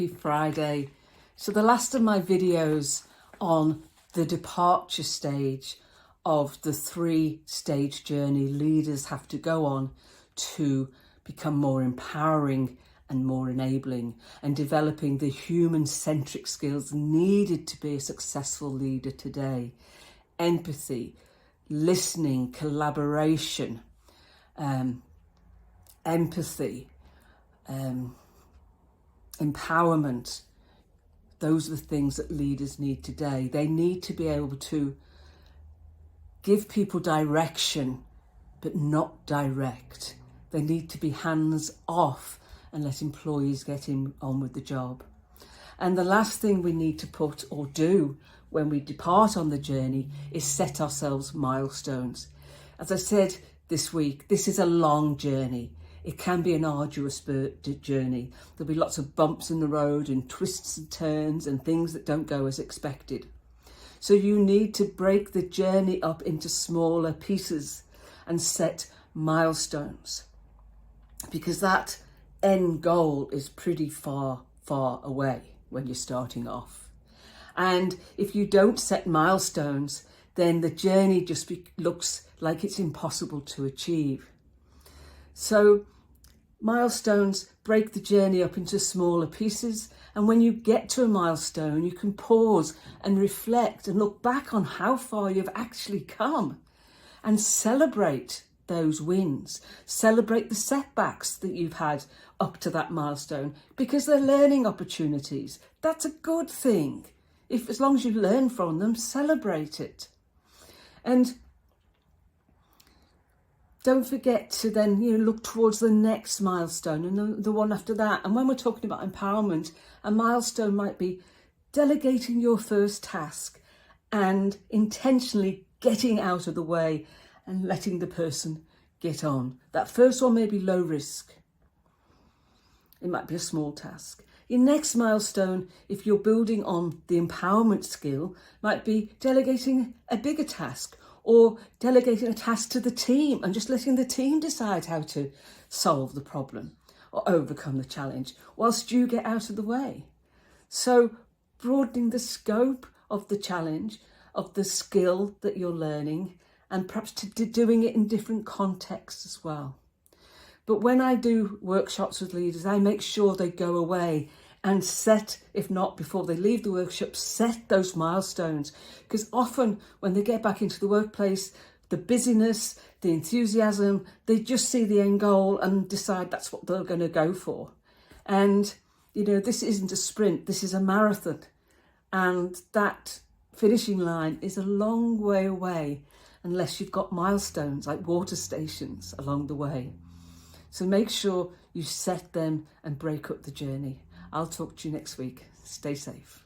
happy Friday. So the last of my videos on the departure stage of the 3-stage journey leaders have to go on to become more empowering and more enabling and developing the human-centric skills needed to be a successful leader today. Empathy, listening, collaboration, empathy, empowerment. Those are the things that leaders need today. They need to be able to give people direction, but not direct. They need to be hands off and let employees get on with the job. And the last thing we need to put or do when we depart on the journey is set ourselves milestones. As I said this week, this is a long journey. It can be an arduous journey. There'll be lots of bumps in the road and twists and turns and things that don't go as expected. So you need to break the journey up into smaller pieces and set milestones, because that end goal is pretty far away when you're starting off. And if you don't set milestones, then the journey just looks like it's impossible to achieve. So milestones break the journey up into smaller pieces, and when you get to a milestone, you can pause and reflect and look back on how far you've actually come and celebrate those wins. Celebrate the setbacks that you've had up to that milestone, because they're learning opportunities. That's a good thing. As long as you learn from them, celebrate it. And don't forget to then look towards the next milestone and the one after that. And when we're talking about empowerment, a milestone might be delegating your first task and intentionally getting out of the way and letting the person get on. That first one may be low risk. It might be a small task. Your next milestone, if you're building on the empowerment skill, might be delegating a bigger task, or delegating a task to the team and just letting the team decide how to solve the problem or overcome the challenge whilst you get out of the way. So broadening the scope of the challenge, of the skill that you're learning, and perhaps doing it in different contexts as well. But when I do workshops with leaders, I make sure they go away and set, if not before they leave the workshop, set those milestones. Because often when they get back into the workplace, the busyness, the enthusiasm, they just see the end goal and decide that's what they're going to go for. And, this isn't a sprint, this is a marathon. And that finishing line is a long way away unless you've got milestones like water stations along the way. So make sure you set them and break up the journey. I'll talk to you next week. Stay safe.